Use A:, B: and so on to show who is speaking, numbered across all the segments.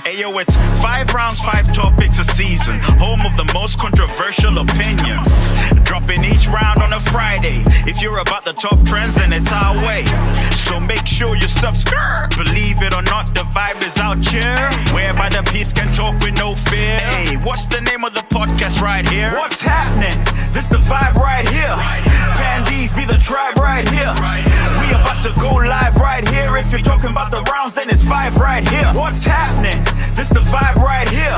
A: Ayo, it's 5 rounds, 5 topics a season. Home of the most controversial opinions. Dropping each round on a Friday. If you're about the top trends, then it's our way. So make sure you subscribe. Believe it or not, the vibe is out here. Whereby the peeps can talk with no fear. Hey, what's the name of the podcast right here? What's happening? This the vibe right here. Pandies be the tribe right here. We about to go live right here. If you're talking about the rounds, then it's 5 right here. What's happening? This the vibe right here.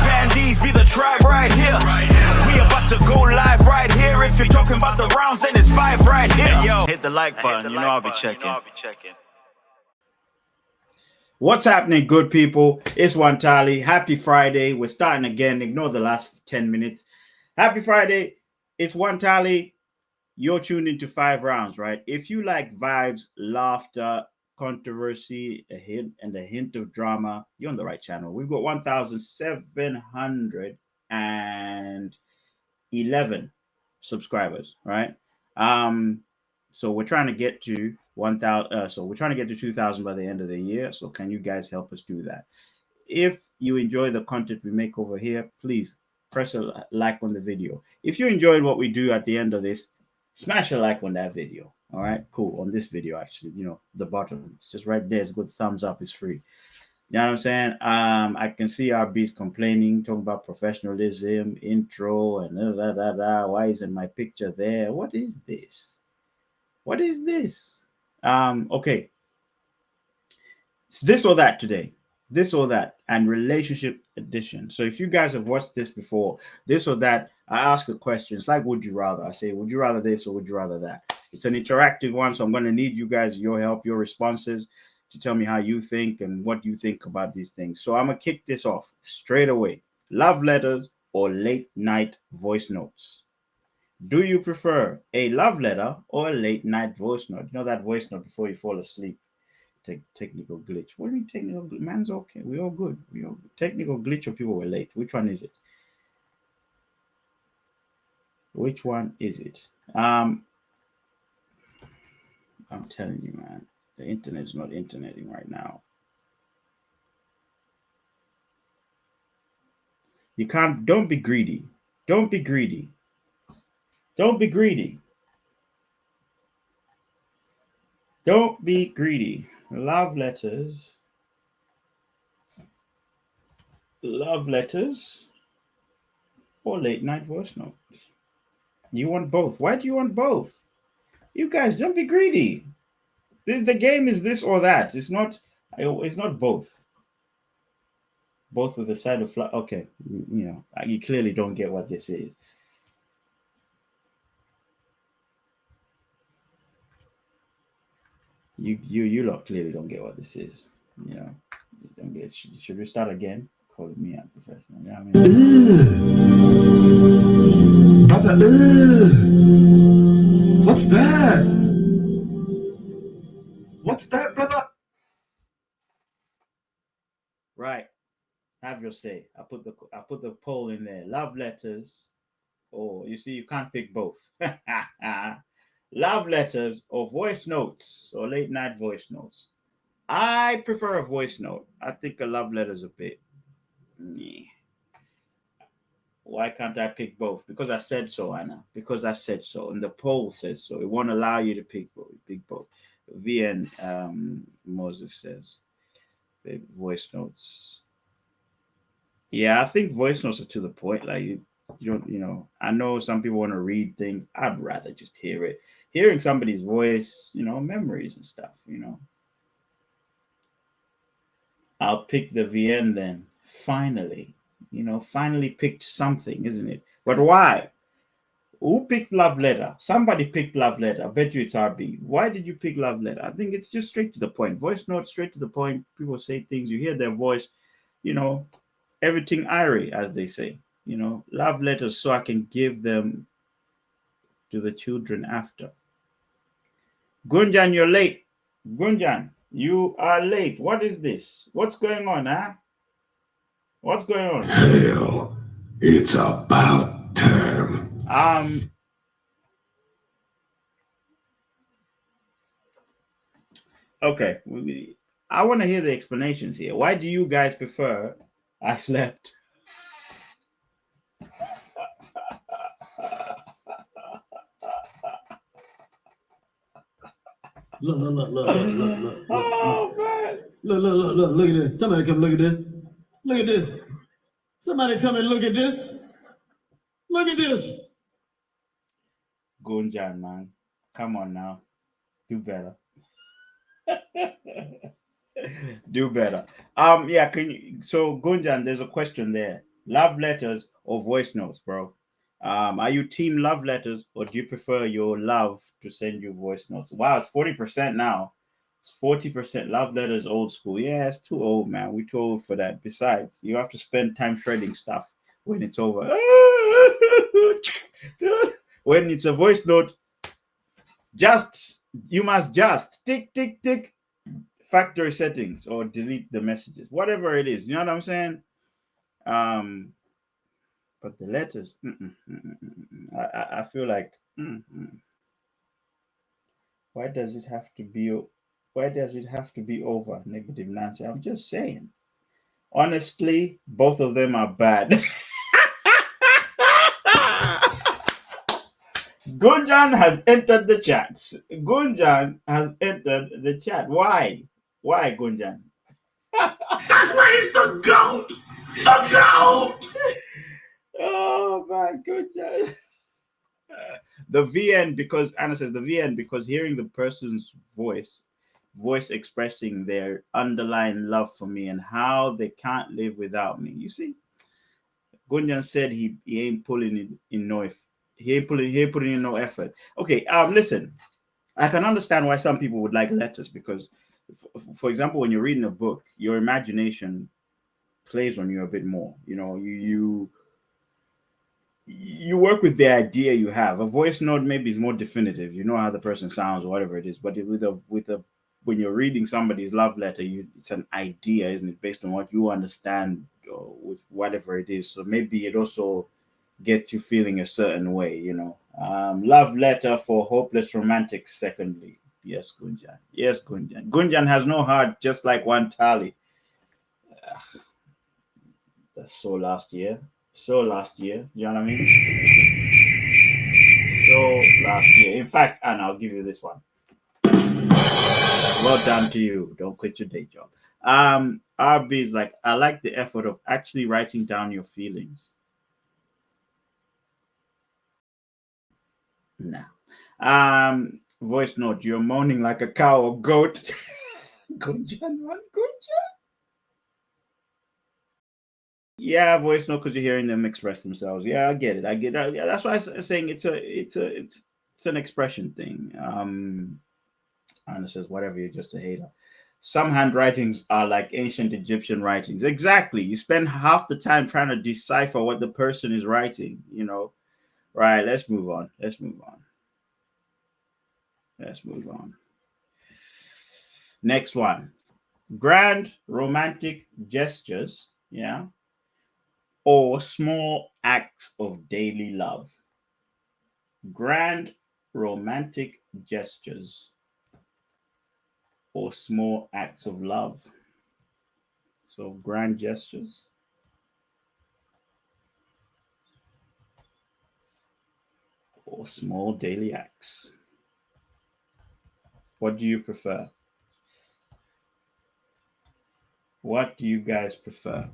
A: Pandies be the tribe right here. We about to go live right here. If you're talking about the rounds, then it's 5 right here. Hey, yo, hit the like button. You know I'll be checking.
B: What's happening, good people? It's Wantali. Happy Friday. We're starting again. Ignore the last 10 minutes. Happy Friday. It's Wantali. You're tuned into 5 rounds, right? If you like vibes, laughter, controversy, a hint of drama, you're on the right channel. We've got 1,711 subscribers, right? So we're trying to get to 1,000. So we're trying to get to 2,000 by the end of the year. So can you guys help us do that? If you enjoy the content we make over here, please press a like on the video. If you enjoyed what we do at the end of this, smash a like on that video. All right, cool. On this video, actually, you know, the bottom, it's just right there. It's good. Thumbs up is free. You know what I'm saying? I can see our beats complaining, talking about professionalism, intro, and Why isn't my picture there? What is this? What is this? Okay. It's this or that today. This or that, and relationship edition. So if you guys have watched this before, this or that, I ask a question. It's like, would you rather? I say, would you rather this or would you rather that? It's an interactive one, so I'm going to need you guys, your help, your responses to tell me how you think and what you think about these things. So I'm going to kick this off straight away. Love letters or late night voice notes? Do you prefer a love letter or a late night voice note? You know that voice note before you fall asleep? Technical glitch. What do you mean technical glitch? Man's okay. We all good. We all good. Technical glitch or people were late. Which one is it? Which one is it? I'm telling you, man, the internet is not interneting right now. You can't. Don't be greedy. Don't be greedy. Don't be greedy. Don't be greedy. Love letters or late night voice notes. You want both. Why do you want both? You guys, don't be greedy. The game is this or that. It's not both. Both with the side of okay, you know, you clearly don't get what this is. You lot clearly don't get what this is. You know, you don't get. Should we start again? Calling me out professional. You know what I mean?
C: Brother, what's that? What's that, brother?
B: Right. Have your say. I put the poll in there. Love letters. Oh, you see, you can't pick both. Love letters or voice notes or late night voice notes. I prefer a voice note. I think a love letter is a bit. Why can't I pick both? Because I said so, Anna. Because I said so, and the poll says so. It won't allow you to pick both. VN Moses says voice notes. Yeah, I think voice notes are to the point. Like you don't, you know, I know some people want to read things. I'd rather just hear it. Hearing somebody's voice, you know, memories and stuff, you know. I'll pick the VN then. Finally, you know, finally picked something, isn't it? But why? Who picked love letter? Somebody picked love letter. I bet you it's RB. Why did you pick love letter? I think it's just straight to the point. Voice note, straight to the point. People say things, you hear their voice, you know, everything irie, as they say. You know, love letters so I can give them to the children after. Gunjan, you're late. Gunjan, you are late. What is this? What's going on, huh? What's going on?
C: Hell, it's about time.
B: Okay. I want to hear the explanations here. Why do you guys prefer I slept?
D: Look.
B: Oh man.
D: Look at this. Somebody come look at this. Look at this. Somebody come and look at this. Look at this.
B: Gunjan, man. Come on now. Do better. Do better. Yeah, so Gunjan, there's a question there. Love letters or voice notes, bro? Are you team love letters or do you prefer your love to send you voice notes? Wow, it's 40% now. It's 40% love letters old school. Yeah, it's too old, man. We're too old for that. Besides, you have to spend time shredding stuff when it's over. When it's a voice note, you must just tick, tick, tick, factory settings or delete the messages, whatever it is. You know what I'm saying? But the letters, I feel like, why does it have to be? Why does it have to be over? Negative Nancy. I'm just saying. Honestly, both of them are bad. Gunjan has entered the chat. Gunjan has entered the chat. Why? Why, Gunjan?
C: That's why he's the GOAT! The GOAT!
B: Oh my Gunjan. The VN, because Anna says the VN, because hearing the person's voice expressing their underlying love for me and how they can't live without me. You see, Gunjan said he ain't pulling it in no he ain't putting in no effort. Okay, listen, I can understand why some people would like letters because, for example, when you're reading a book, your imagination plays on you a bit more. You know, you work with the idea you have. A voice note maybe is more definitive. You know how the person sounds or whatever it is. But when you're reading somebody's love letter, it's an idea, isn't it, based on what you understand with whatever it is. So maybe it also gets you feeling a certain way, you know. Love letter for hopeless romantics. Secondly, yes, Gunjan. Yes, Gunjan. Gunjan has no heart, just like one tally. That's so last year. So last year. You know what I mean? So last year. In fact, and I'll give you this one. Well done to you. Don't quit your day job. RB is like, I like the effort of actually writing down your feelings. Nah. Voice note, you're moaning like a cow or goat. Gunjan, man, Gunjan. Yeah, voice note because you're hearing them express themselves. Yeah, I get it. I get that. Yeah, that's why I'm saying it's an expression thing. Anna says, whatever, you're just a hater. Some handwritings are like ancient Egyptian writings. Exactly. You spend half the time trying to decipher what the person is writing, you know. Right, let's move on. Let's move on. Next one. Grand romantic gestures, yeah, or small acts of daily love. Grand romantic gestures or small acts of love. So grand gestures or small daily acts. What do you prefer? What do you guys prefer?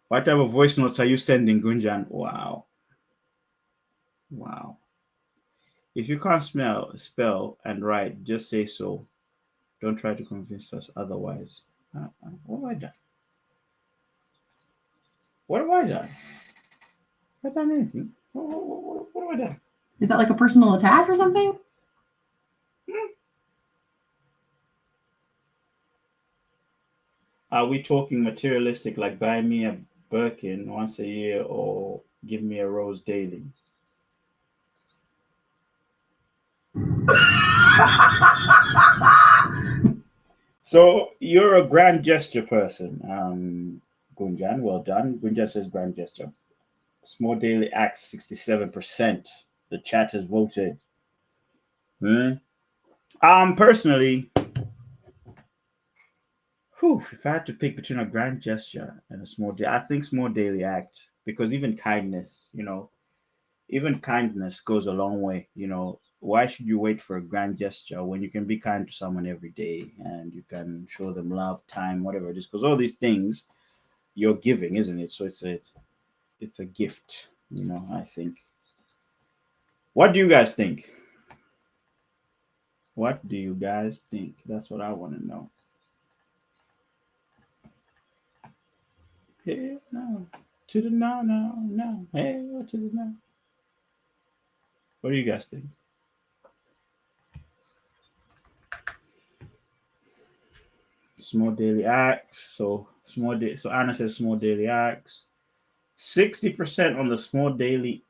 B: What type of voice notes are you sending, Gunjan? Wow. If you can't spell and write, just say so. Don't try to convince us otherwise. What have I done? What have I done? Have I done anything? What have I done?
E: Is that like a personal attack or something?
B: Are we talking materialistic, like buy me a Birkin once a year or give me a rose daily? So you're a grand gesture person, Gunjan. Well done. Gunjan says grand gesture. Small daily acts, 67%. The chat has voted. Personally, If I had to pick between a grand gesture and a small I think small daily act, because even kindness, even kindness goes a long way. Why should you wait for a grand gesture when you can be kind to someone every day and you can show them love, time, whatever it is? Because all these things you're giving, isn't it? So it's a gift, I think. What do you guys think? What do you guys think? That's what I want to know. Hey, no. To the no, no, no. Hey, to the no. What do you guys think? Small daily acts. So Anna says small daily acts. 60% on the small daily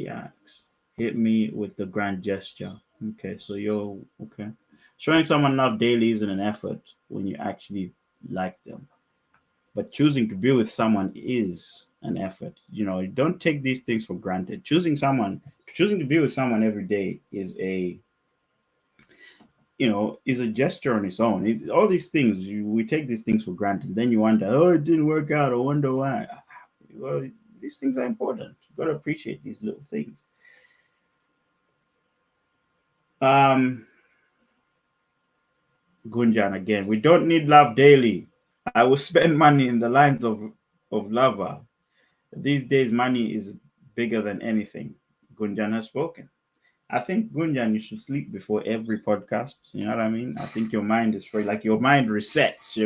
B: acts. Hit me with the grand gesture. Okay, so you're okay. Showing someone love daily isn't an effort when you actually like them. But choosing to be with someone is an effort. Don't take these things for granted. Choosing to be with someone every day is a gesture on its own. All these things, we take these things for granted. Then you wonder, oh, it didn't work out. I wonder why. Well, these things are important. You got to appreciate these little things. Gunjan again. We don't need love daily. I will spend money in the lines of lava. These days, money is bigger than anything. Gunjan has spoken. I think, Gunjan, you should sleep before every podcast. You know what I mean? I think your mind is free. Like your mind resets,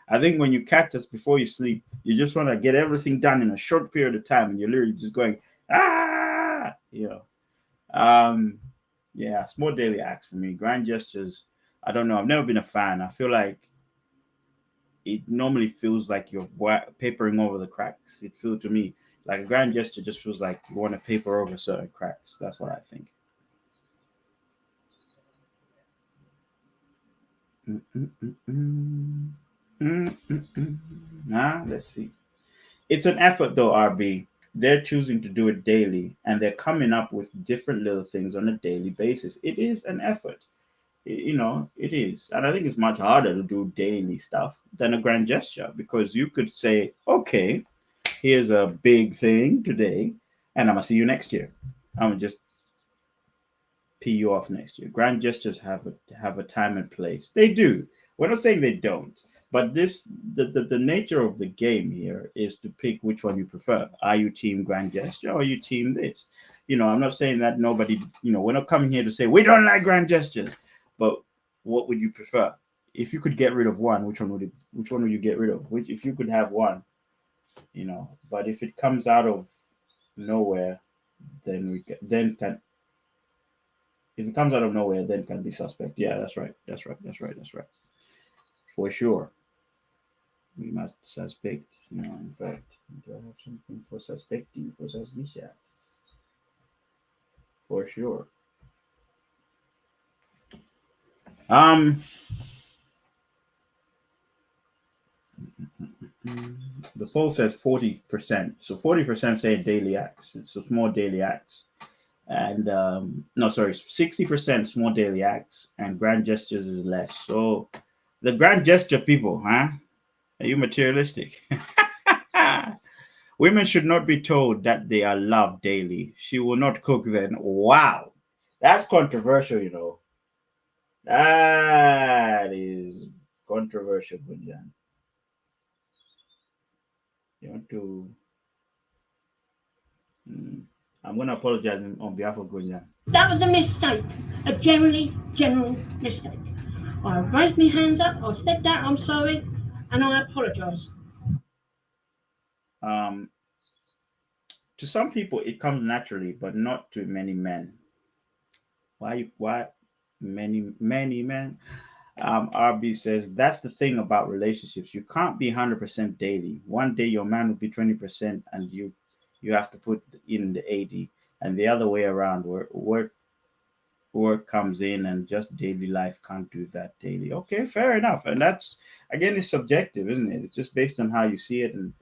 B: I think when you catch us before you sleep, you just want to get everything done in a short period of time. And you're literally just going, yeah, small daily acts for me. Grand gestures, I don't know. I've never been a fan. I feel like it normally feels like you're papering over the cracks. It feels to me like a grand gesture just feels like you want to paper over certain cracks. That's what I think. Let's see. It's an effort though, RB. They're choosing to do it daily and they're coming up with different little things on a daily basis. It is an effort. It is. And I think it's much harder to do daily stuff than a grand gesture because you could say, okay, here's a big thing today and I'm going to see you next year. I'm going to just pee you off next year. Grand gestures have a time and place. They do. We're not saying they don't. But the nature of the game here is to pick which one you prefer. Are you team grand gesture or are you team this? I'm not saying that nobody, we're not coming here to say we don't like grand gestures. But what would you prefer? If you could get rid of one, which one would you get rid of? If you could have one, but if it comes out of nowhere, then if it comes out of nowhere, then can be suspect. Yeah, that's right. For sure. We must suspect, in fact. Do I have something for suspecting, for suspicious? For sure. The poll says 40%. So 40% say daily acts. It's a small daily acts. And 60% small daily acts and grand gestures is less. So the grand gesture people, huh? Are you materialistic? Women should not be told that they are loved daily. She will not cook then. Wow. That's controversial, That is controversial, Bunjan. You want to... I'm going to apologize on behalf of Gunjan.
F: That was a mistake, a general mistake. I raised my hands up, I stepped out, I'm sorry, and I apologise.
B: To some people, it comes naturally, but not to many men. Why many men? RB says that's the thing about relationships. You can't be 100% daily. One day your man will be 20%, and you have to put in the 80, and the other way around. Work comes in, and just daily life can't do that daily. Okay, fair enough. And that's again, it's subjective, isn't it? It's just based on how you see it, and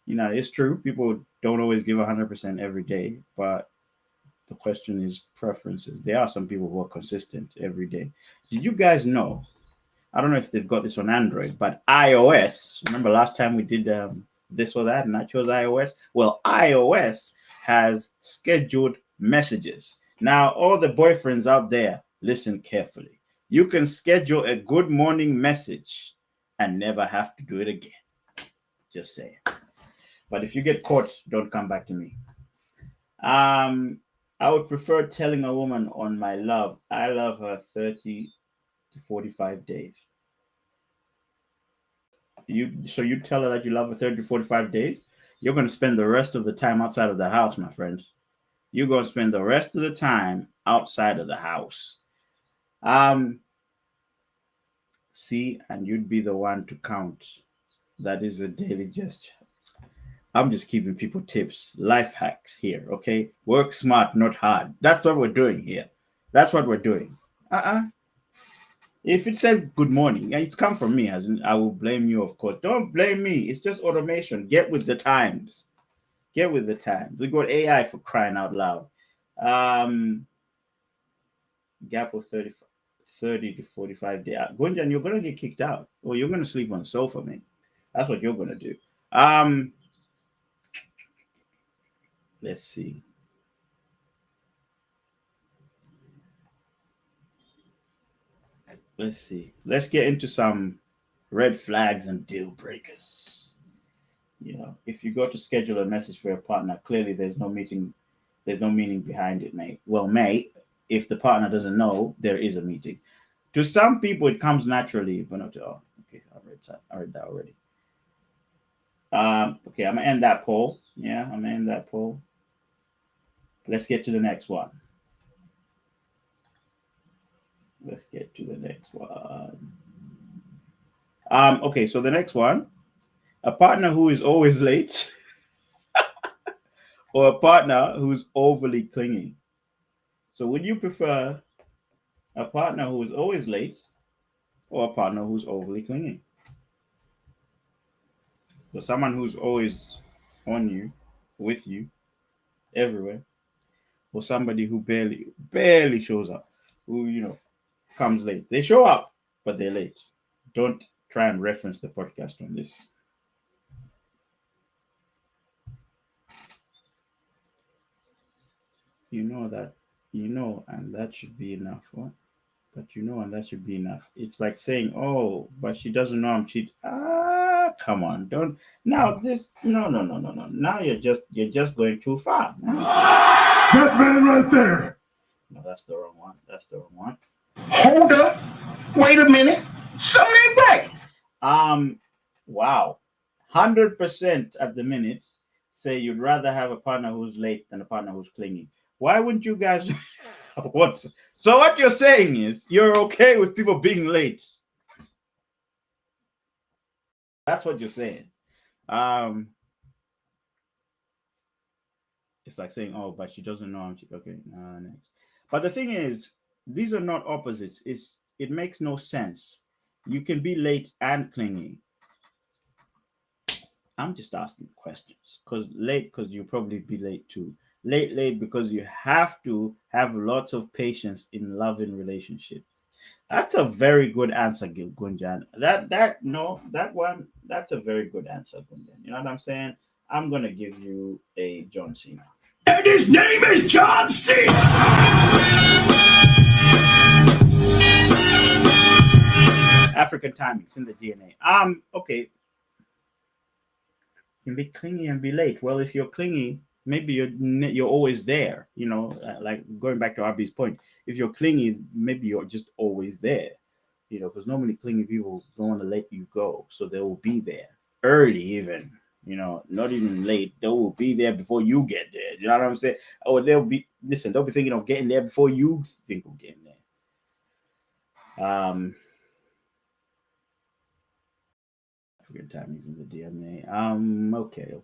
B: it's true. People don't always give 100% every day, but the question is preferences. There are some people who are consistent every day. Did you guys know? I don't know if they've got this on Android, but iOS. Remember last time we did this or that, and I chose iOS. Well, iOS has scheduled messages. Now, all the boyfriends out there, listen carefully. You can schedule a good morning message and never have to do it again. Just say. But if you get caught, don't come back to me. I would prefer telling a woman on my love. I love her 30 to 45 days. So you tell her that you love her 30 to 45 days. You're going to spend the rest of the time outside of the house, my friends. You're going to spend the rest of the time outside of the house. See, and you'd be the one to count. That is a daily gesture. I'm just giving people tips, life hacks here, okay? Work smart, not hard. That's what we're doing here. That's what we're doing. If it says good morning, it's come from me, as in I will blame you, of course. Don't blame me. It's just automation. Get with the times. Get with the times. We got AI for crying out loud. Gap of 30 to 45 days. Gunjan, you're going to get kicked out. Or you're going to sleep on the sofa, man. That's what you're going to do. Let's see. Let's get into some red flags and deal breakers. You know, if you go to schedule a message for your partner, clearly there's no meeting, there's no meaning behind it, mate. Well, mate, if the partner doesn't know, there is a meeting. To some people, it comes naturally, but not to all. Okay, I read that already. Okay, I'm gonna end that poll. Yeah, I'm gonna end that poll. Let's get to the next one. Okay, so the next one, a partner who is always late or a partner who's overly clingy. So would you prefer a partner who is always late or a partner who's overly clingy? So someone who's always on you, with you, everywhere, or somebody who barely shows up, who, you know, comes late. They show up, but they're late. Don't try and reference the podcast on this. And that should be enough. What? But and that should be enough. It's like saying, "Oh, but she doesn't know I'm cheating." Come on, don't. Now this, no. Now you're just going too far.
C: That man right there.
B: No, that's the wrong one.
C: Hold up. Wait a minute. Something ain't right.
B: Wow. 100% at the minute say you'd rather have a partner who's late than a partner who's clingy. Why wouldn't you guys So what you're saying is you're okay with people being late. That's what you're saying. It's like saying, "Oh, but she doesn't know I'm cheating." Okay, next. But the thing is, these are not opposites. It makes no sense. You can be late and clingy. I'm just asking questions. Because you'll probably be late too. Late because you have to have lots of patience in loving relationships. That's a very good answer, Gunjan. That's a very good answer, Gunjan. You know what I'm saying? I'm gonna give you a John Cena.
C: And his name is John Cena.
B: African timings in the DNA. Okay. You can be clingy and be late. Well, if you're clingy, maybe you're always there. You know, like going back to RB's point. If you're clingy, maybe you're just always there. You know, because normally clingy people don't want to let you go, so they will be there early, even. You know, not even late. They will be there before you get there. You know what I'm saying? Or they'll be thinking of getting there before you think of getting there. African timings in the DNA. Okay.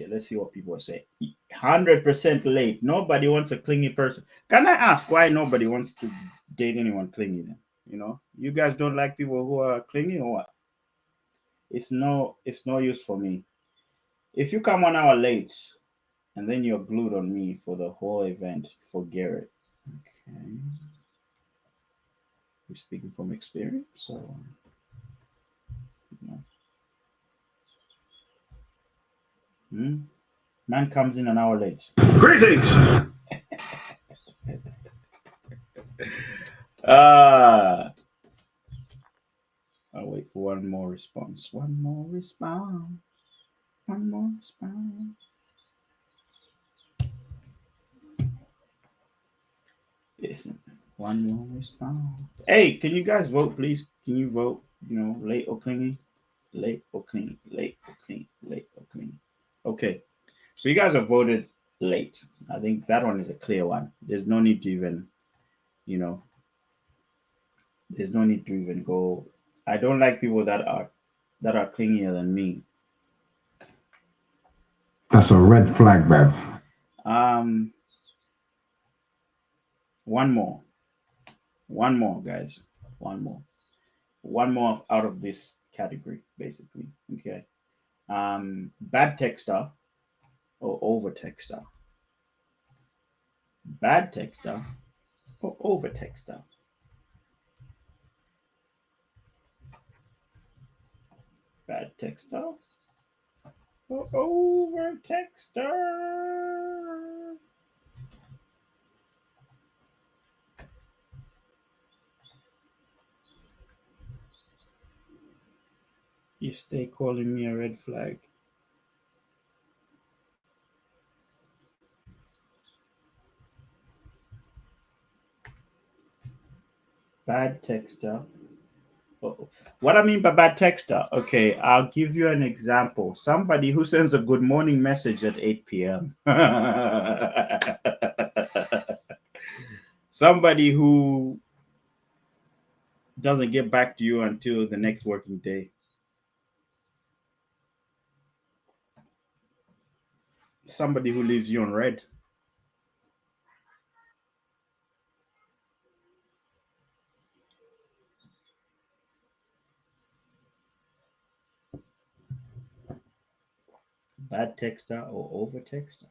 B: Let's see what people are saying. 100% late. Nobody wants a clingy person. Can I ask why nobody wants to date anyone clingy then? You know, you guys don't like people who are clingy or what? It's no use for me. If you come 1 hour late and then you're glued on me for the whole event, forget it. Okay. You're speaking from experience, so Man comes in an hour late.
C: Greetings.
B: I'll wait for one more response. One more response. One more response. Listen, one more response. Hey, can you guys vote, please? Can you vote? You know, late or clingy? Late or clean? Late or clean? Late or clean? Okay. So you guys have voted late. I think that one is a clear one. There's no need to even, you know, there's no need to even go. I don't like people that are clingier than me.
G: That's a red flag, Bev.
B: One more. One more, guys. One more. One more out of this category, basically. Okay. Bad texter or over texter. Bad texter or over texter. Bad texter or over texter. You stay calling me a red flag. Bad texter. Oh. What I mean by bad texter, okay, I'll give you an example. Somebody who sends a good morning message at 8 p.m. Somebody who doesn't get back to you until the next working day. Somebody who leaves you on red. Bad texter or over texter.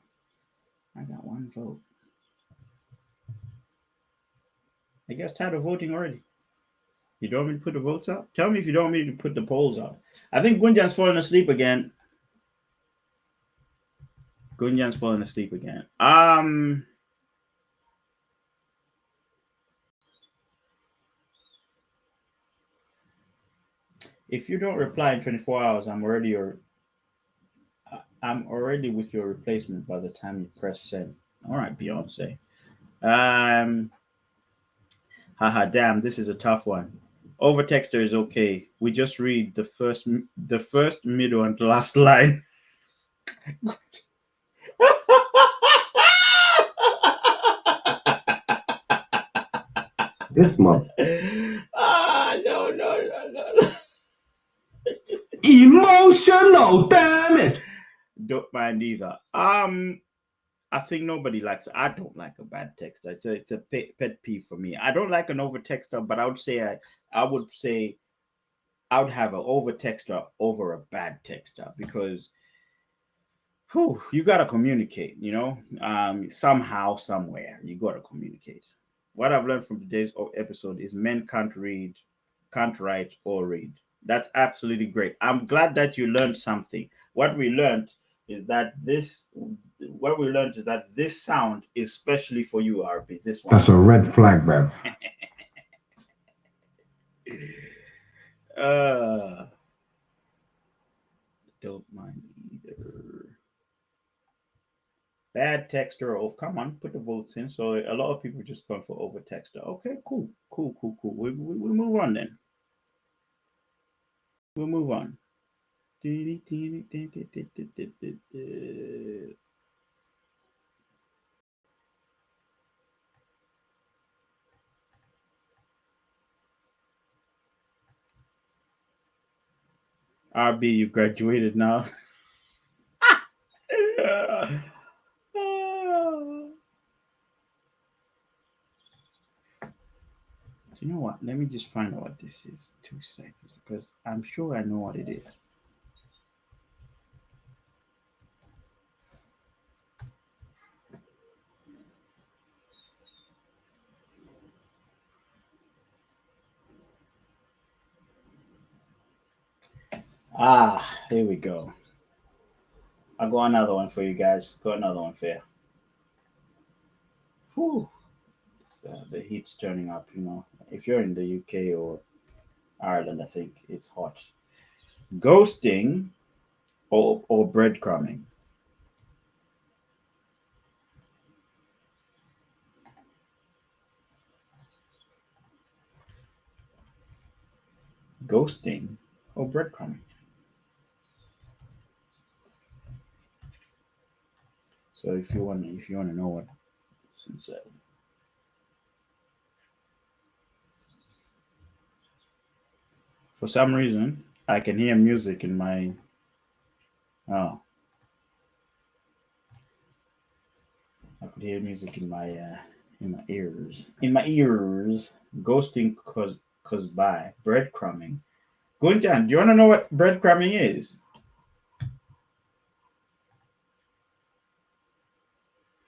B: I got one vote. I guess tired of voting already. You don't want me to put the votes out? Tell me if you don't want me to put the polls out. I think Gunjan's falling asleep again. Gunjan's falling asleep again. If you don't reply in 24 hours, I'm already with your replacement by the time you press send. All right, Beyonce. Haha, damn, this is a tough one. Over texter is okay. We just read the first, middle, and last line.
G: This month.
B: No.
G: Emotional damage.
B: Don't mind either. I think nobody likes it. I don't like a bad texter. It's a pet peeve for me. I don't like an over texter, but I would say I would have an over texter over a bad texter because you gotta communicate, somehow, somewhere. You gotta communicate. What I've learned from today's episode is men can't write or read. That's absolutely great. I'm glad that you learned something. What we learned is that this sound is specially for you, RB. This one.
G: That's a red flag, Bev.
B: Don't mind either. Bad texter. Oh, come on, put the votes in. So a lot of people just going for over texter. Okay, cool. We move on then. We'll move on. RB, you graduated now. You know what? Let me just find out what this is. 2 seconds, because I'm sure I know what it is. Here we go. I'll go another one for you guys. Got another one for you. Whew. The heat's turning up, you know. If you're in the UK or Ireland, I think it's hot. Ghosting or breadcrumbing? Ghosting or breadcrumbing? So if you want to know what, since for some reason I can hear music in my I could hear music in my ears. In my ears. Ghosting cause by breadcrumbing. Gunjan, do you want to know what breadcrumbing is?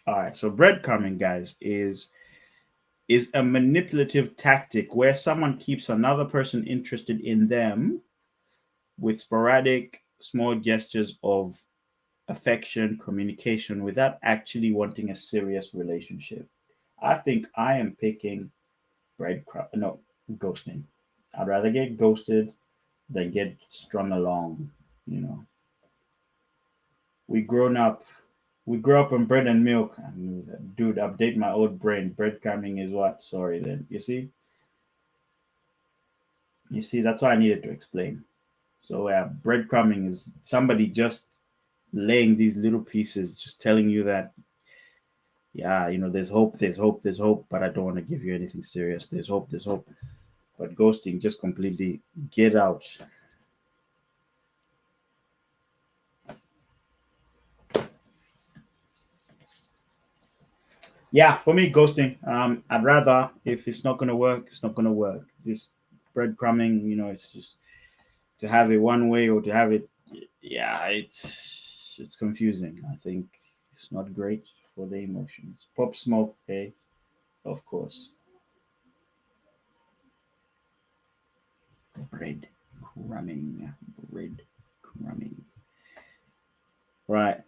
B: All right, so breadcrumbing, guys, is a manipulative tactic where someone keeps another person interested in them with sporadic small gestures of affection, communication without actually wanting a serious relationship. I think I am picking ghosting. I'd rather get ghosted than get strung along, you know. We grew up on bread and milk. I knew that. Dude, update my old brain. Breadcrumbing is what? Sorry then. You see, that's why I needed to explain. So breadcrumbing is somebody just laying these little pieces, just telling you that, yeah, you know, there's hope, but I don't want to give you anything serious. There's hope. But ghosting, just completely get out. Yeah, for me, ghosting. I'd rather, if it's not gonna work, it's not gonna work. This breadcrumbing, you know, it's just to have it one way or to have it. Yeah, it's confusing. I think it's not great for the emotions. Pop smoke, okay, of course. Breadcrumbing. Right.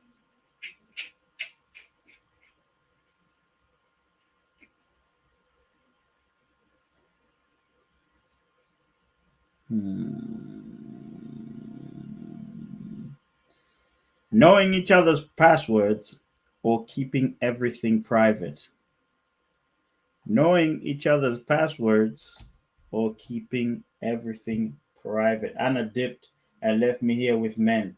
B: Knowing each other's passwords or keeping everything private. Knowing each other's passwords or keeping everything private. Anna dipped and left me here with men.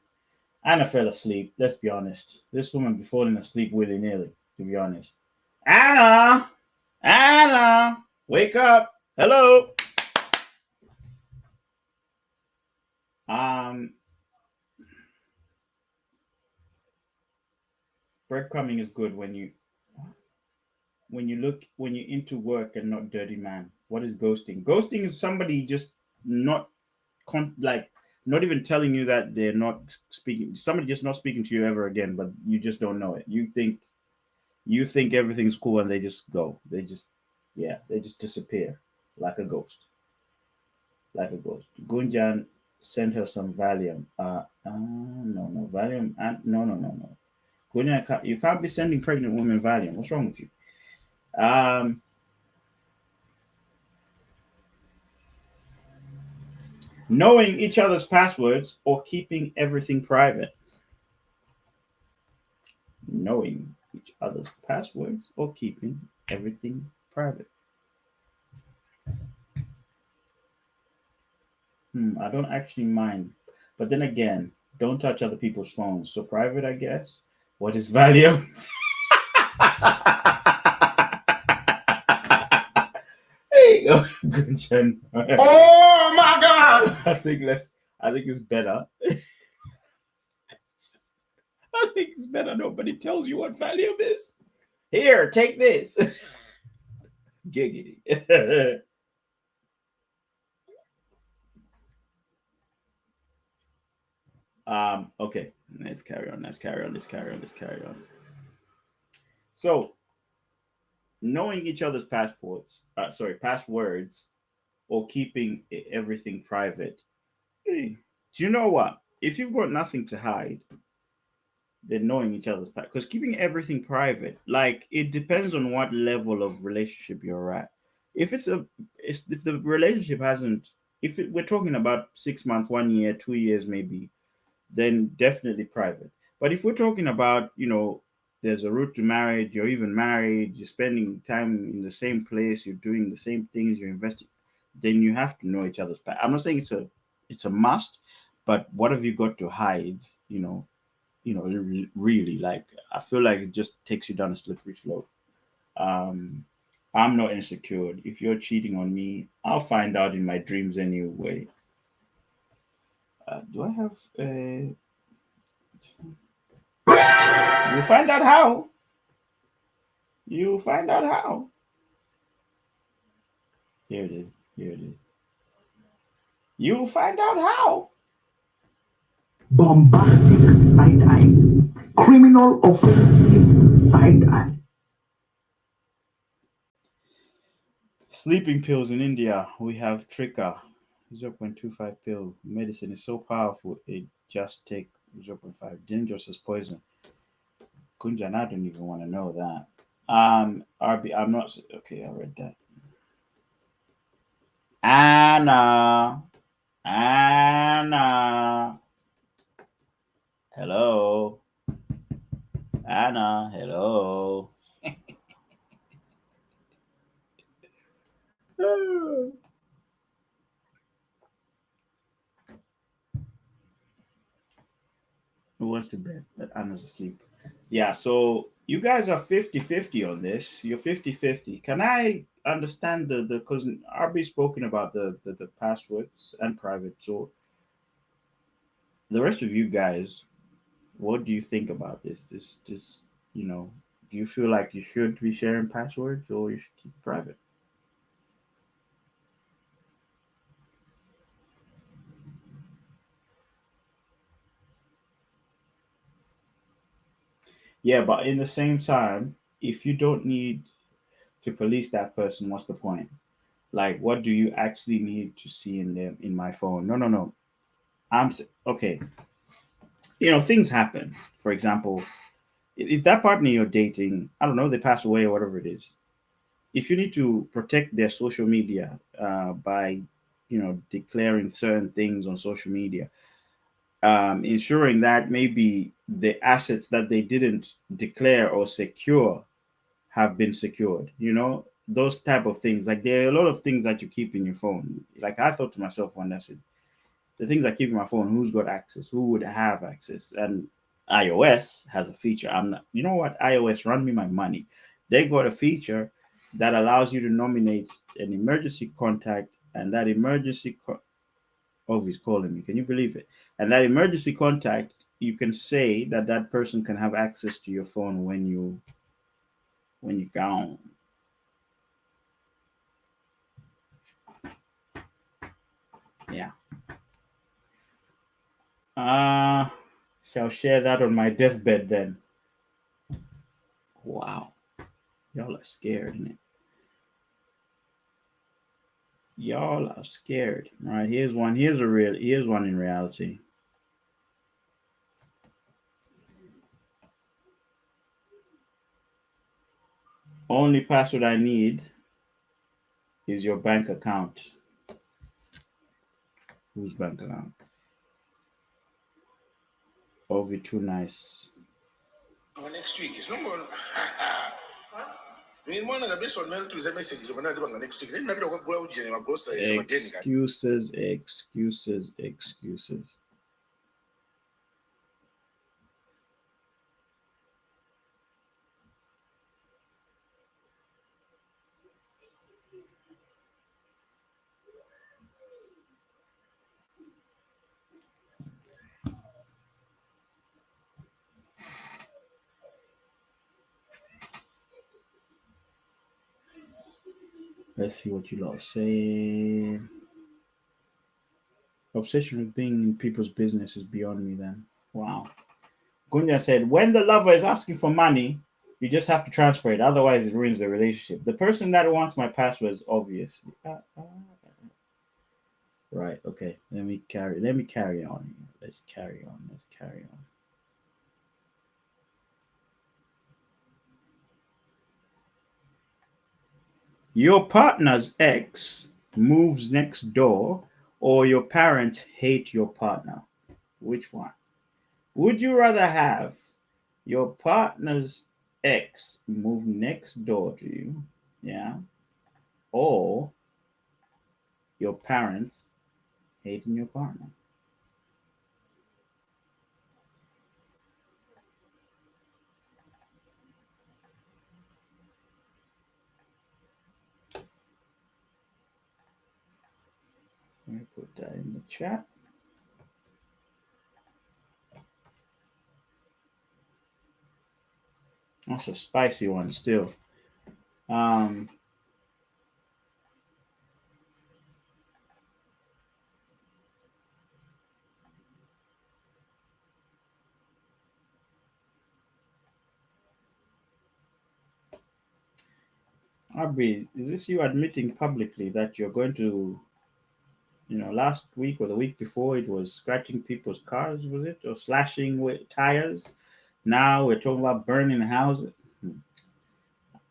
B: Anna fell asleep. Let's be honest. This woman be falling asleep willy nilly, to be honest. Anna, wake up. Hello. Breadcrumbing is good when you're into work and not dirty man. What is ghosting? Ghosting is somebody just not not even telling you that they're not speaking. Somebody just not speaking to you ever again, but you just don't know it. You think everything's cool and they just go. They just disappear like a ghost. Like a ghost. Gunjan sent her some Valium. No Valium. No. Gunjan, you can't be sending pregnant women Valium. What's wrong with you? Knowing each other's passwords or keeping everything private. Knowing each other's passwords or keeping everything private. I don't actually mind. But then again, don't touch other people's phones. So private, I guess. What is Valium? Hey, Gunjan.
C: Oh my God!
B: I think it's better. I think it's better nobody tells you what Valium is. Here, take this. Giggity. Okay, let's carry on. So, knowing each other's passwords, or keeping everything private. Hey, do you know what? If you've got nothing to hide, than knowing each other's past. Because keeping everything private, like it depends on what level of relationship you're at. If if the relationship hasn't, we're talking about 6 months, 1 year, 2 years, maybe, then definitely private. But if we're talking about, there's a route to marriage, you're even married, you're spending time in the same place, you're doing the same things, you're investing, then you have to know each other's past. I'm not saying it's a must, but what have you got to hide? Really, like I feel like it just takes you down a slippery slope. Um, I'm not insecure. If you're cheating on me, I'll find out in my dreams anyway. Do I have? You find out how. You find out how. Here it is. Here it is. You find out how.
C: Bombastic side eye. Criminal offensive side eye.
B: Sleeping pills in India. We have Trika, 0.25 pill. Medicine is so powerful, it just take 0.5. Dangerous as poison. Kunjan, I don't even want to know that. RB, I'm not okay. I read that. Anna, Anna, hello, Anna, hello. Who wants to bed? But Anna's asleep. Yeah, so you guys are 50-50 on this. You're 50-50. Can I understand the because RB spoken about the passwords and private. So the rest of you guys, what do you think about this? You know, do you feel like you should be sharing passwords or you should keep it private? Yeah, but in the same time, if you don't need to police that person, what's the point? Like, what do you actually need to see in them in my phone? No, no, no. Okay. Things happen. For example, if that partner you're dating, I don't know, they pass away or whatever it is. If you need to protect their social media by, declaring certain things on social media, ensuring that maybe the assets that they didn't declare or secure have been secured. Those type of things. Like there are a lot of things that you keep in your phone. Like I thought to myself when I said, the things I keep in my phone, who's got access? Who would have access? And iOS has a feature. I'm not. You know what? iOS run me my money. They got a feature that allows you to nominate an emergency contact, and that oh, he's calling me. Can you believe it? And that emergency contact, you can say that that person can have access to your phone when you're gone. Yeah. Shall share that on my deathbed then. Wow. Y'all are scared, isn't it? Y'all are scared. All right, here's one. Here's one in reality. Only password I need is your bank account. Whose bank account? Oh, we too nice.
H: Next week is no more. One of the best one to the message next week. Then maybe I'll go out and groceries.
B: Excuses. Let's see what you lot say. Obsession with being in people's business is beyond me then. Wow. Gunya said, when the lover is asking for money, you just have to transfer it. Otherwise, it ruins the relationship. The person that wants my password is obviously. Right. Okay. Let me carry on. Let's carry on. Your partner's ex moves next door, or your parents hate your partner. Which one? Would you rather have your partner's ex move next door to you, yeah, or your parents hating your partner? Let me put that in the chat. That's a spicy one still. Um, Abi, is this you admitting publicly that you're going to, last week or the week before it was scratching people's cars, was it? Or slashing with tires? Now we're talking about burning houses.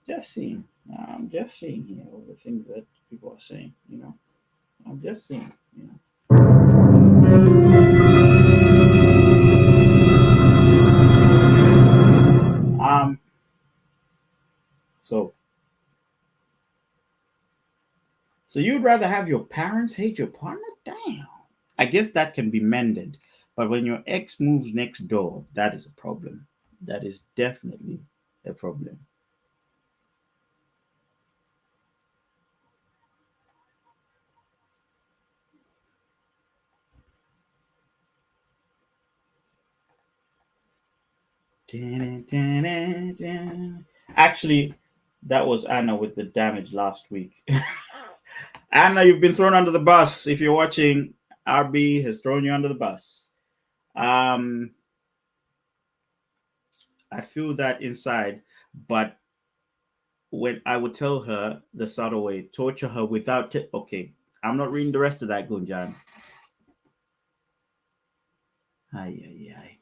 B: Just seeing. I'm just seeing here all the things that people are saying. I'm just seeing. Um, so you'd rather have your parents hate your partner? Damn. I guess that can be mended. But when your ex moves next door, that is a problem. That is definitely a problem. Actually, that was Anna with the damage last week. Anna, you've been thrown under the bus. If you're watching, RB has thrown you under the bus. I feel that inside, but when I would tell her the subtle way, torture her without okay, I'm not reading the rest of that, Gunjan. Ay.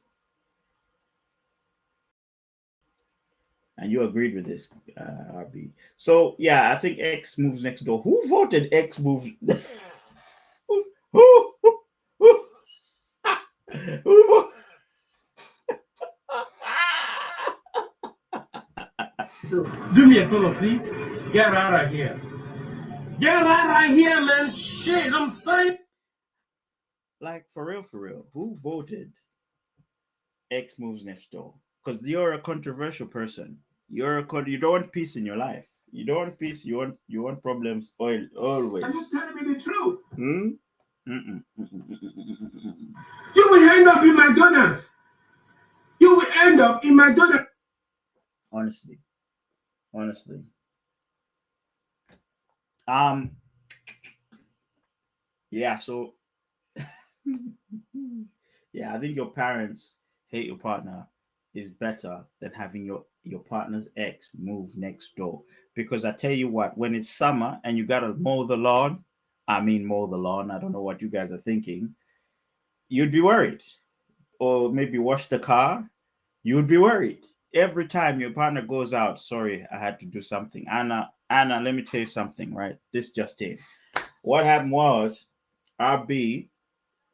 B: And you agreed with this, RB. So yeah, I think X moves next door. Who voted X moves? who, who
C: So, do me a favor, please. Get out of here. Get out of here, man. Shit, I'm saying.
B: Like for real, who voted X moves next door? Because you're a controversial person. You don't want peace in your life. You don't want peace. You want problems. Always.
C: I'm just telling me the truth.
B: Hmm?
C: You will end up in McDonald's. You will end up in McDonald's.
B: Honestly. Yeah, so yeah, I think your parents hate your partner is better than having your partner's ex move next door. Because I tell you what, when it's summer and you gotta mow the lawn, I don't know what you guys are thinking, you'd be worried. Or maybe wash the car, you'd be worried. Every time your partner goes out, sorry, I had to do something. Anna, let me tell you something, right? This just in. What happened was RB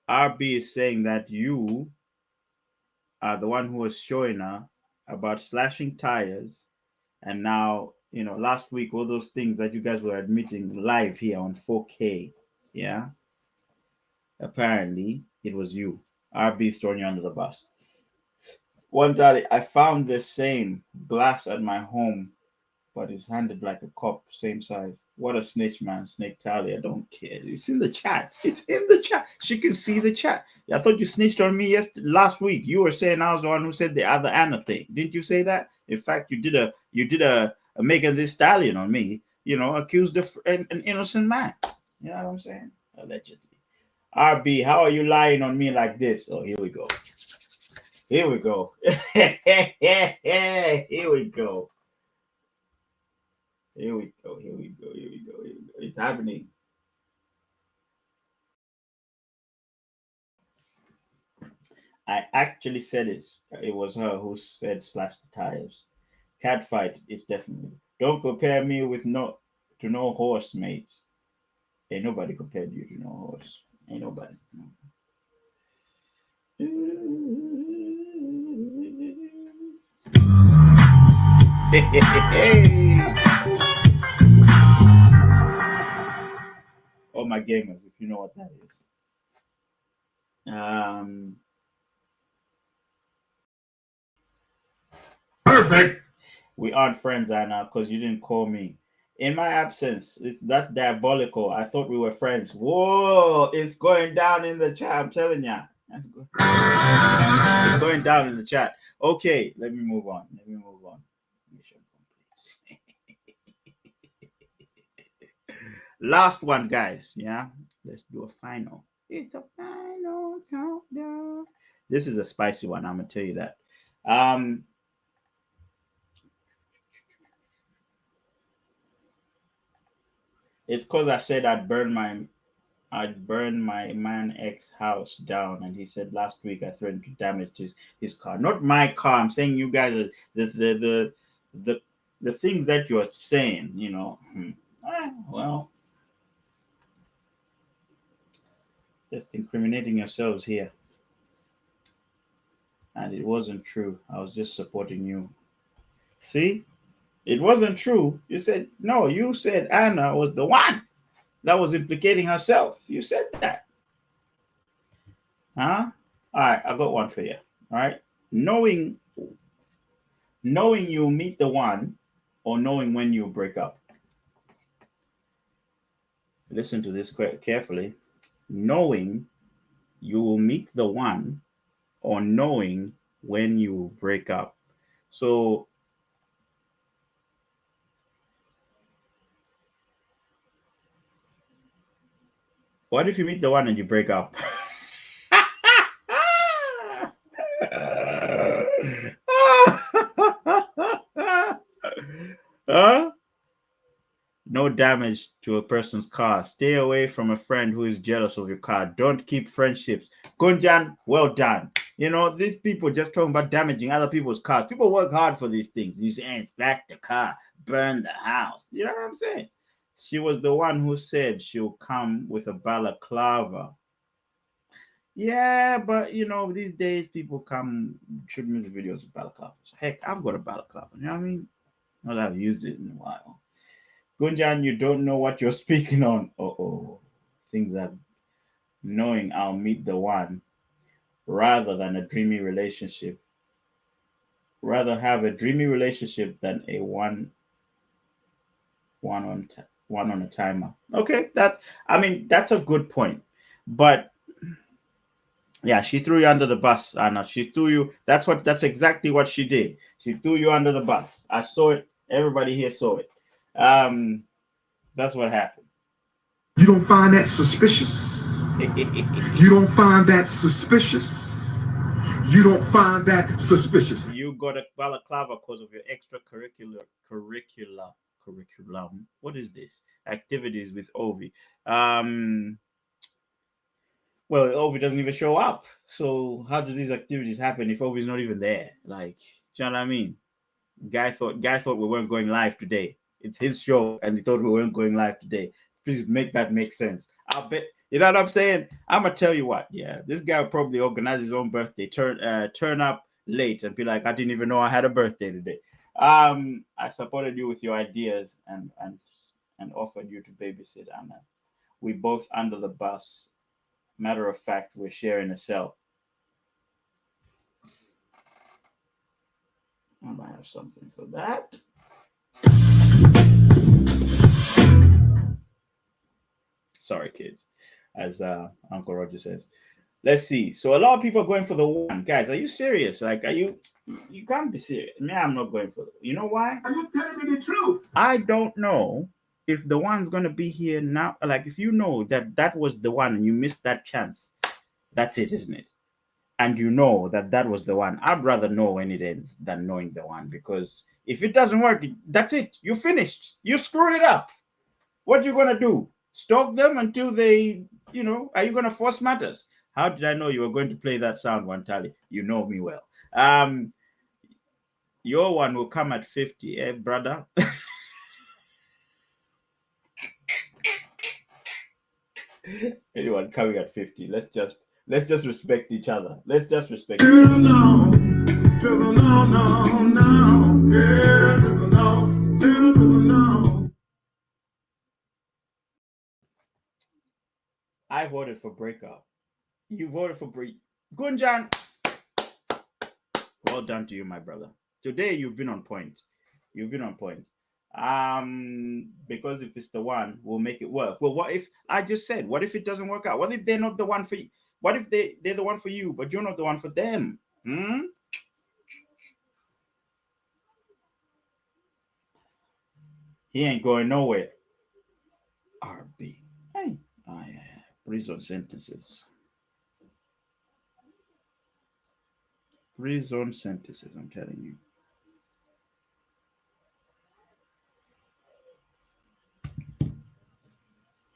B: is saying that you are the one who was showing her about slashing tires, and now last week all those things that you guys were admitting live here on 4K. Yeah, apparently it was you. RB is throwing you under the bus. One day I found the same glass at my home, but it's handed like a cop, same size. What a snitch, man. Snake Tally, I don't care. It's in the chat. She can see the chat. I thought you snitched on me last week. You were saying I was the one who said the other Anna thing. Didn't you say that? In fact, you did a Megan Thee Stallion on me, accused an innocent man. You know what I'm saying? Allegedly. RB, how are you lying on me like this? Oh, here we go. Here we go. Here we go. It's happening. I actually said it. It was her who said slash the tires. Catfight is definitely. Don't compare me with no to no horse, mate. Ain't nobody compared you to no horse. Ain't nobody. Oh, my gamers, if you know what that is.
H: Perfect.
B: We aren't friends, Anna, because you didn't call me. In my absence, that's diabolical. I thought we were friends. Whoa, it's going down in the chat. I'm telling ya. That's good. It's going down in the chat. Okay, let me move on. Mission complete. Last one, guys. Yeah, let's do a final. It's a final countdown. This is a spicy one. I'm gonna tell you that. It's because I said I'd burn my man ex house down, and he said last week I threatened to damage his car. Not my car. I'm saying you guys are the things that you're saying. You know, well, just incriminating yourselves here. And it wasn't true. I was just supporting you. See, it wasn't true. You said no. You said Anna was the one that was implicating herself. You said that. Huh? All right, I got one for you. All right. Knowing you meet the one, or knowing when you break up. Listen to this carefully. Knowing you will meet the one, or knowing when you break up. So what if you meet the one and you break up? Huh? No damage to a person's car. Stay away from a friend who is jealous of your car. Don't keep friendships. Gunjan, well done. You know, these people just talking about damaging other people's cars. People work hard for these things. You say, splash the car, burn the house. You know what I'm saying? She was the one who said she'll come with a balaclava. Yeah, but you know, these days people come shoot music videos with balaclavas. Heck, I've got a balaclava. You know what I mean? Not that I've used it in a while. Gunjan, you don't know what you're speaking on. Things that knowing I'll meet the one rather than a dreamy relationship. Rather have a dreamy relationship than a one on a timer. Okay, that's a good point. But yeah, she threw you under the bus, Anna. She threw you. That's exactly what she did. She threw you under the bus. I saw it. Everybody here saw it. That's what happened.
H: You don't find that suspicious? You don't find that suspicious? You don't find that suspicious?
B: You got a balaclava because of your extracurriculum. What is this? Activities with Ovi. Well, Ovi doesn't even show up. So how do these activities happen if Ovi's not even there? Like, you know what I mean? Guy thought we weren't going live today. It's his show, and he thought we weren't going live today. Please make that make sense. I'll bet. You know what I'm saying? I'm gonna tell you what. Yeah, this guy will probably organize his own birthday. Turn up late and be like, I didn't even know I had a birthday today. I supported you with your ideas and offered you to babysit Anna. We both under the bus. Matter of fact, we're sharing a cell. I might have something for that. Sorry, kids, as Uncle Roger says. Let's see. So a lot of people are going for the one. Guys, are you serious? Like, you can't be serious. Me, I'm not going for it. You know why?
H: Are you telling me the truth?
B: I don't know if the one's going to be here now. Like, if you know that was the one and you missed that chance, that's it, isn't it? And you know that was the one. I'd rather know when it ends than knowing the one, because if it doesn't work, that's it. You finished. You screwed it up. What you going to do? Stalk them until they, are you going to force matters? How did I know you were going to play that sound, Wantali? You know me well. Your one will come at 50, brother? Anyone coming at 50, let's just respect each other. Let's just respect
H: To the no, yeah, to the no.
B: I voted for Breakup. You voted for Gunjan. Well done to you, my brother. Today you've been on point. You've been on point. Because if it's the one, we'll make it work. Well, what if I just said, what if it doesn't work out? What if they're not the one for you? What if they're the one for you, but you're not the one for them? He ain't going nowhere. RB. Hey. Oh, yeah. Prison sentences. Prison sentences, I'm telling you.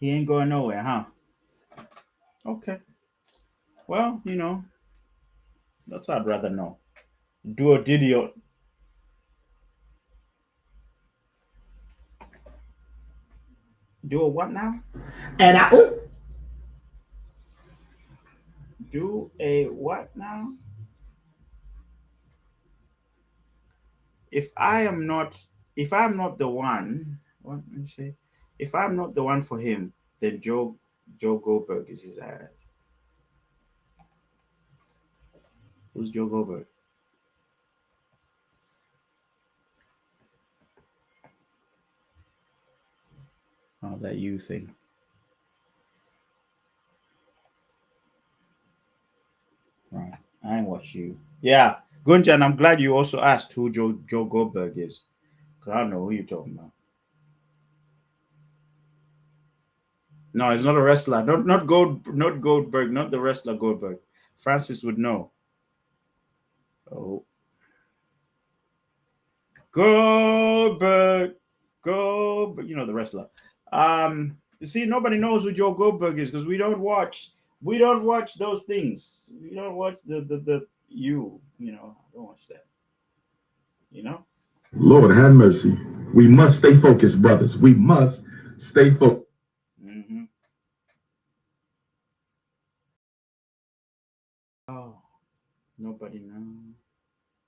B: He ain't going nowhere, huh? Okay. Well, that's what I'd rather know. Do a Diddy. Do a what now?
C: And I
B: Do a what now? If I'm not the one, what let me say? If I'm not the one for him, then Joe Goldberg is his ass. Who's Joe Goldberg? Oh, that you thing. Right. I ain't watch you. Yeah. Gunjan, I'm glad you also asked who Joe Goldberg is. Because I don't know who you're talking about. No, he's not a wrestler. Not Goldberg, not the wrestler Goldberg. Francis would know. Oh. Goldberg, the wrestler. You see, nobody knows who Joe Goldberg is because we don't watch those things. We don't watch the I don't watch that.
H: Lord have mercy. We must stay focused, brothers. We must stay focused.
B: Mm-hmm. Oh, nobody knows.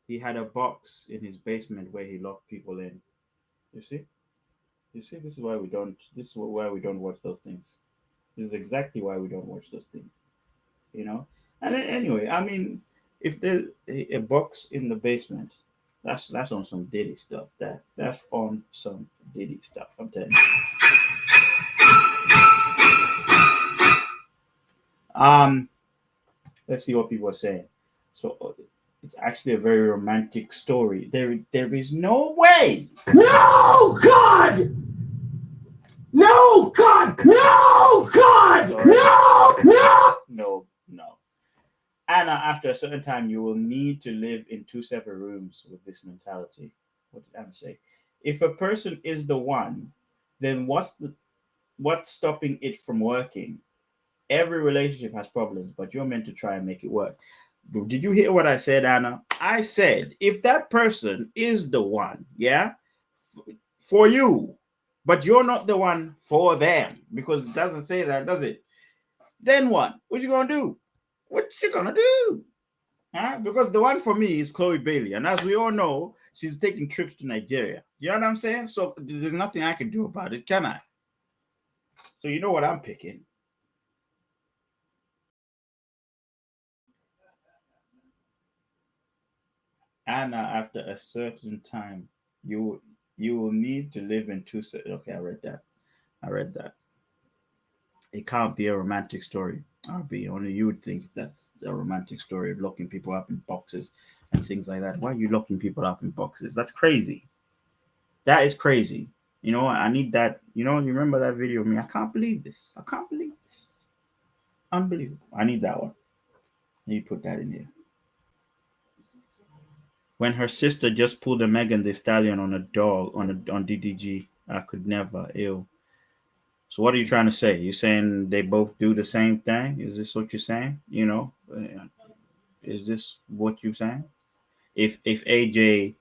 B: He had a box in his basement where he locked people in. You see, this is why we don't. This is why we don't watch those things. This is exactly why we don't watch those things. And anyway, I mean, if there's a box in the basement, that's on some Diddy stuff. That's on some Diddy stuff. I'm telling you. Let's see what people are saying. So it's actually a very romantic story. There is no way.
C: No God! No God! No God!
B: Sorry.
C: No!
B: No. Anna, after a certain time, you will need to live in two separate rooms with this mentality. What did Anna say? If a person is the one, then what's stopping it from working? Every relationship has problems, but you're meant to try and make it work. Did you hear what I said, Anna? I said, if that person is the one, yeah, for you, but you're not the one for them, because it doesn't say that, does it? Then what? What you gonna do? What you gonna do? Huh? Because the one for me is Chloe Bailey, and as we all know, she's taking trips to Nigeria. You know what I'm saying? So there's nothing I can do about it, can I? So you know what I'm picking. Anna, after a certain time, you will need to live in two. Okay, I read that. It can't be a romantic story. Only you would think that's a romantic story of locking people up in boxes and things like that. Why are you locking people up in boxes? That's crazy. That is crazy. I need that. You remember that video of me? I can't believe this. Unbelievable. I need that one. You put that in here. When her sister just pulled a Megan Thee Stallion on a dog on DDG, I could never. Ew. So what are you trying to say? You're saying they both do the same thing? Is this what you're saying? Is this what you're saying? If AJ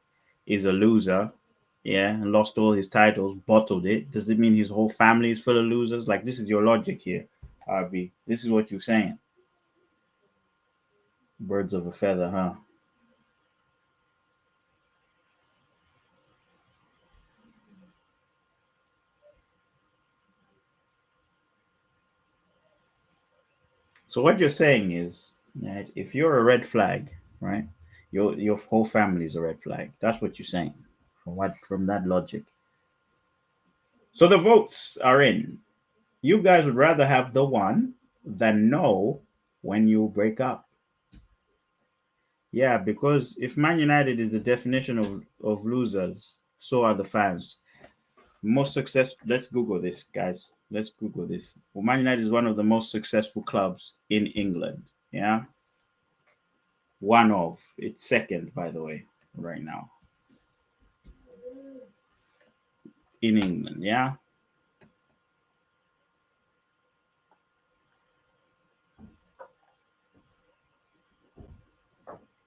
B: is a loser, yeah, and lost all his titles, bottled it, does it mean his whole family is full of losers? Like, this is your logic here. RB. This is what you're saying. Birds of a feather, huh? So what you're saying is that if you're a red flag, right, your whole family is a red flag. That's what you're saying from that logic. So the votes are in. You guys would rather have the one than know when you break up. Yeah, because if Man United is the definition of losers, so are the fans. Most success. Let's Google this, guys. Let's Google this. Well, Man United is one of the most successful clubs in England. Yeah. One of. It's second, by the way, right now. In England, yeah.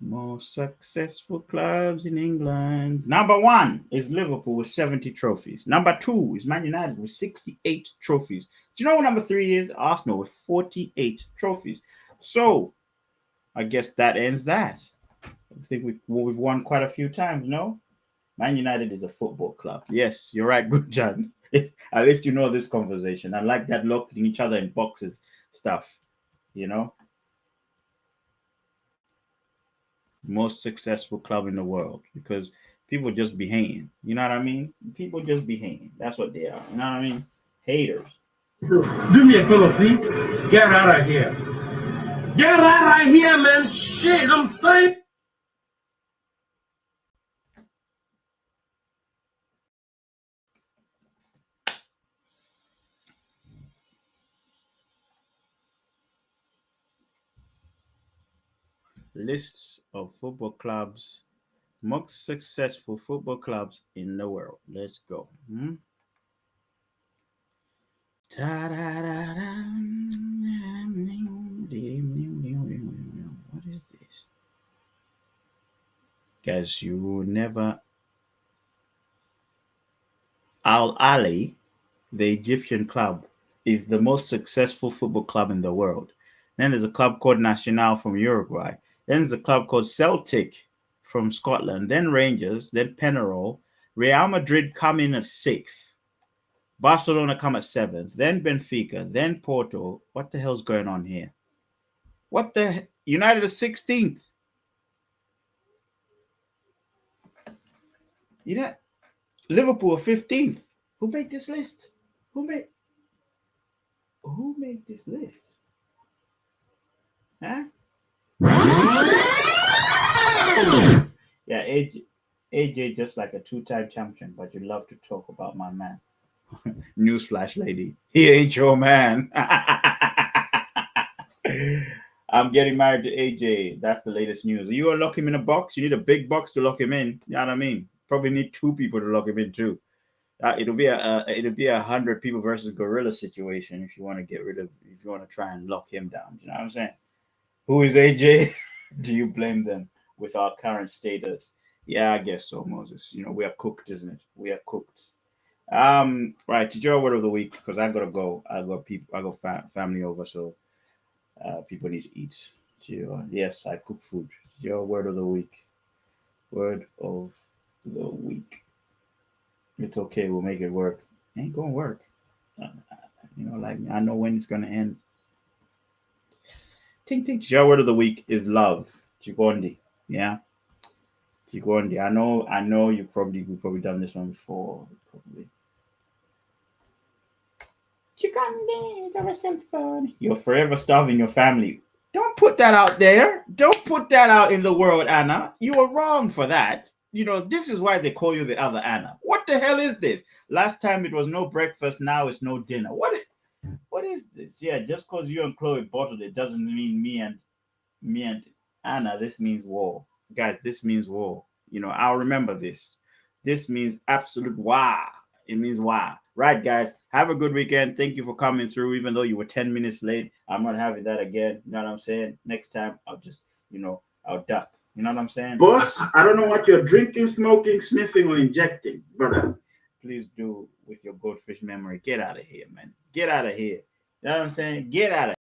B: Most successful clubs in England. Number 1 is Liverpool with 70 trophies. Number 2 is Man United with 68 trophies. Do you know what number 3 is? Arsenal with 48 trophies. So, I guess that ends that. I think we've won quite a few times, no? Man United is a football club. Yes, you're right, good John. At least you know this conversation. I like that locking each other in boxes stuff, you know? Most successful club in the world because people just be hating. You know what I mean? People just be hating. That's what they are. You know what I mean? Haters.
C: So, do me a favor, please. Get out of here. Get out of here, man. Shit, I'm saying.
B: Lists of football clubs, most successful football clubs in the world. Let's go. What is this? Guys, you never. Al Ali, the Egyptian club, is the most successful football club in the world. Then there's a club called Nacional from Uruguay. Then there's a club called Celtic from Scotland. Then Rangers. Then Penarol. Real Madrid come in at 6th. Barcelona come at 7th. Then Benfica. Then Porto. What the hell's going on here? What the United is 16th. You know, Liverpool 15th. Who made this list? Who made this list? Huh? Yeah, AJ just like a 2-time champion, but you love to talk about my man. Newsflash, lady. He ain't your man. I'm getting married to AJ. That's the latest news. Are you gonna lock him in a box? You need a big box to lock him in. You know what I mean? Probably need 2 people to lock him in too. It'll be a 100 people versus gorilla situation if you want to try and lock him down. You know what I'm saying? Who is AJ? Do you blame them with our current status? Yeah, I guess so, Moses. You know, we are cooked, isn't it? We are cooked. Right, your word of the week, because I gotta go. I got family over, so people need to eat. Yes, I cook food. Your word of the week. Word of the week. It's okay. We'll make it work. It ain't gonna work. Like I know when it's gonna end. Ting ting. Your word of the week is love. Chigondi. Yeah. Chigondi. I know we've probably done this one before. Probably. Chigondi, that was some fun. You're forever starving your family. Don't put that out there. Don't put that out in the world, Anna. You are wrong for that. This is why they call you the other Anna. What the hell is this? Last time it was no breakfast, now it's no dinner. What is this? Yeah, just because you and Chloe bottled it doesn't mean me and Anna. This means war. Guys, this means war. I'll remember this. This means absolute wow. It means wow. Right, guys. Have a good weekend. Thank you for coming through, even though you were 10 minutes late. I'm not having that again. You know what I'm saying? Next time, I'll just, I'll duck. You know what I'm saying? Boss, I don't know what you're drinking, smoking, sniffing, or injecting, brother. Please do with your goldfish memory. Get out of here, man. Get out of here. You know what I'm saying? Get out of